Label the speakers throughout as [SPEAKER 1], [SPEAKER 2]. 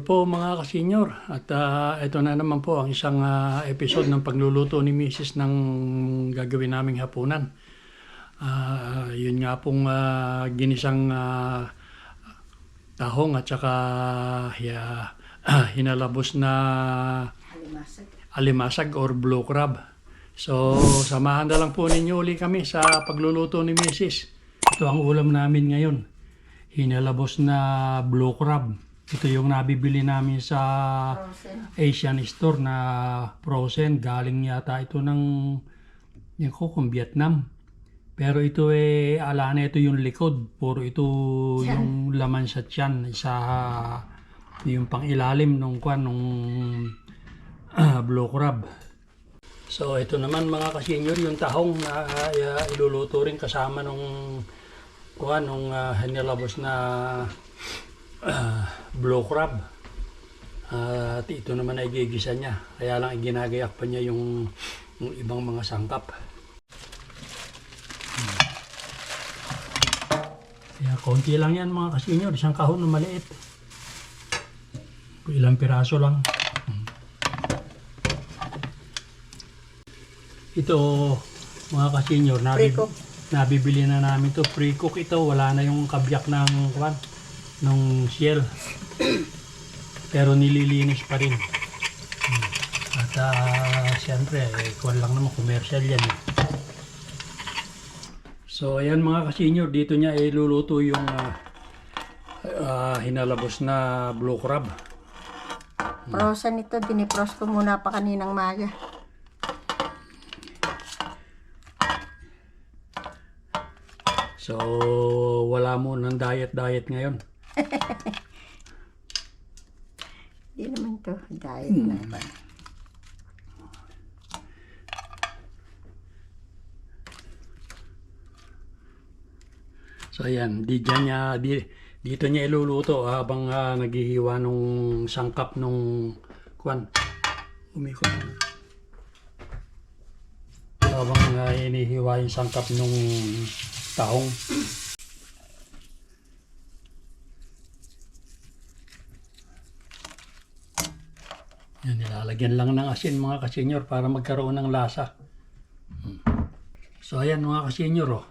[SPEAKER 1] Hello po mga kasenyor at ito na naman po ang isang episode ng pagluluto ni Mrs. ng gagawin naming hapunan. Yun nga pong ginisang tahong at saka hinalabos na alimasag or blue crab. So samahan na lang po ninyo uli kami sa pagluluto ni Mrs. Ito ang ulam namin ngayon. Hinalabos na blue crab. Ito yung nabibili namin sa Asian store na frozen. Galing yata ito ng kung Vietnam. Pero ito ala na ito yung likod. Puro ito yung laman sa tiyan. Yung pang ilalim nung blue crab. So ito naman mga kasenyor, yung tahong na iluluto rin kasama nung hinalabos na blue crab. At ito naman ay gigisa niya. Kaya lang ginagayak pa niya yung ibang mga sangkap. Kaya konti lang yan mga kasenyor. Isang kahon na maliit. Ilang piraso lang. Ito mga kasenyor, nabibili na namin to. Pre-cook ito. Wala na yung kabyak ng nung shell. Pero nililinis pa rin. At siyempre, kuwan lang naman, commercial yan. So ayan mga kasenyor, dito niya iluluto yung hinalabos na blue crab.
[SPEAKER 2] Frozen ito, dinipros ko muna pa kaninang maga.
[SPEAKER 1] So wala mo ng diet ngayon.
[SPEAKER 2] Hindi naman to diet na ba?
[SPEAKER 1] So ayan, dito niya iluluto habang naghihiwa nung sangkap nung umikot. Habang inihiwa yung sangkap nung tahong. Yan, nilalagyan lang ng asin mga kasenyor para magkaroon ng lasa. So ayan mga kasenyor,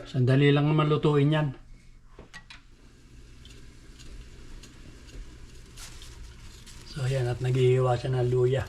[SPEAKER 1] sandali lang naman lutuin yan. So ayan, at naghihiwa siya ng luya.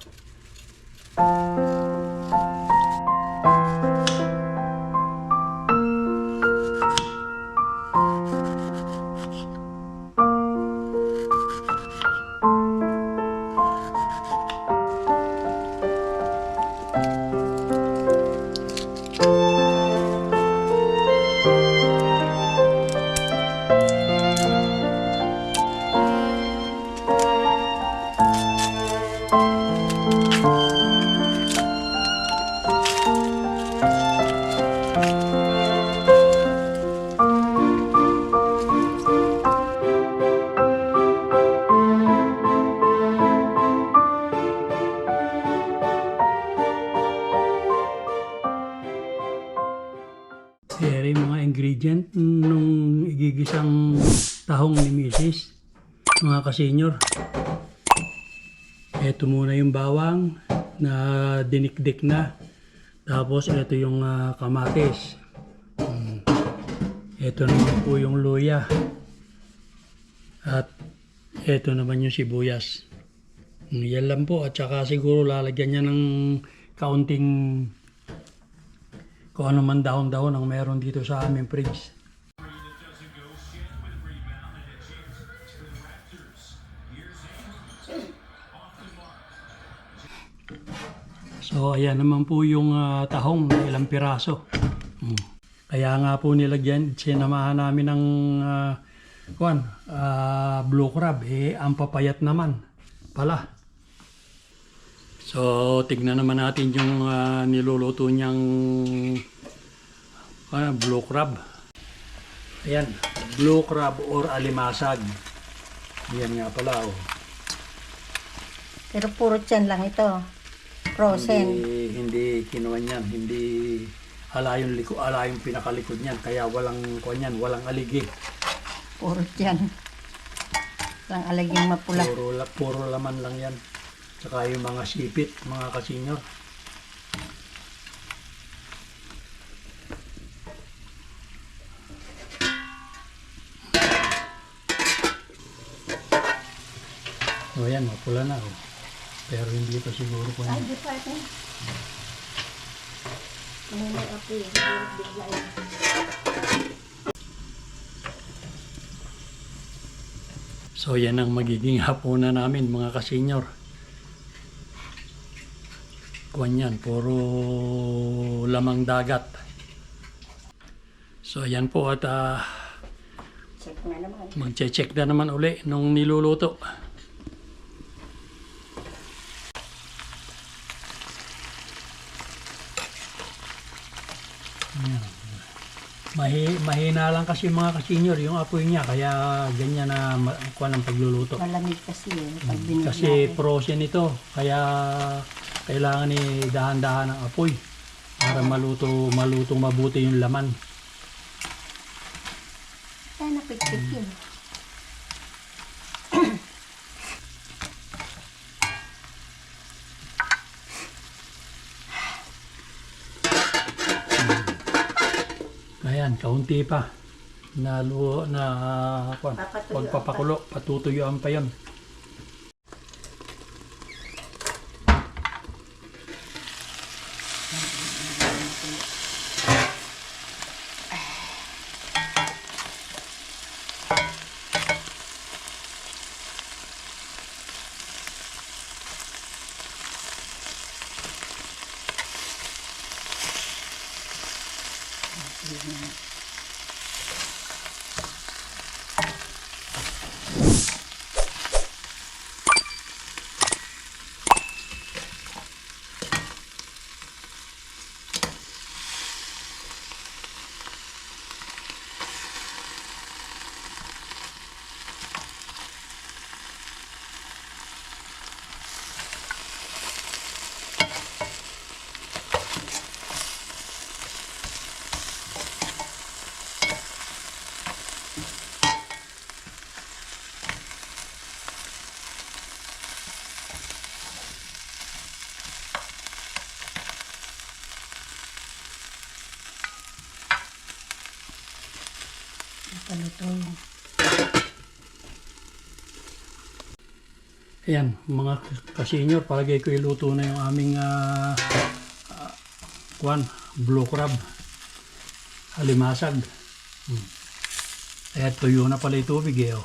[SPEAKER 1] Pero yung mga ingredient nung igigisang tahong ni Mrs. mga kasenyor. Ito muna yung bawang na dinikdik na. Tapos ito yung kamatis. Ito naman po yung luya. At ito naman yung sibuyas. Yan lang po. At saka siguro lalagyan niya ng kaunting kung ano man dahon-dahon ang meron dito sa aming fridge. So ayan naman po yung tahong na ilang piraso. Kaya nga po nilagyan, sinamahan namin ng blue crab. Ang papayat naman pala. So, tignan naman natin yung niluluto niyang blue crab. Ayan, blue crab or alimasag. Ayan nga pala.
[SPEAKER 2] Pero puro tiyan lang ito. Frozen.
[SPEAKER 1] Hindi kinuha niyan. Hindi ala yung pinakalikod niyan. Kaya walang aligi.
[SPEAKER 2] Puro tiyan. Lang alaging mapula.
[SPEAKER 1] Puro laman lang yan. Tsaka yung mga sipit, mga kasenyor. O yan, mapula na. Oh. Pero hindi pa siguro po
[SPEAKER 2] Ay,
[SPEAKER 1] yan.
[SPEAKER 2] di pa ito. Ano na apoy? Bigla yun.
[SPEAKER 1] So yan ang magiging hapunan namin mga kasenyor. Kuwan yan, puro lamang dagat. So yan po at
[SPEAKER 2] Check na naman.
[SPEAKER 1] magche-check na naman uli nung niluluto. Ayan. Mahina lang kasi mga kasenyor yung apoy niya kaya ganyan na kuha ng pagluluto.
[SPEAKER 2] Malamig kasi yun. Pag binig
[SPEAKER 1] Kasi
[SPEAKER 2] natin.
[SPEAKER 1] frozen ito kaya kailangan ni dahan-dahan ng apoy para malutong mabuti yung laman.
[SPEAKER 2] Ay, napikpik yun.
[SPEAKER 1] Ayan, kaunti pa.
[SPEAKER 2] Papatuyuan
[SPEAKER 1] Pagpapakulo, patutuyuan pa yon.
[SPEAKER 2] Paluto yun.
[SPEAKER 1] Ayan, mga kasenyor, palagay ko iluto na yung aming blue crab. Alimasag. Ayan, tuyo na pala yung tubig eh. Oh.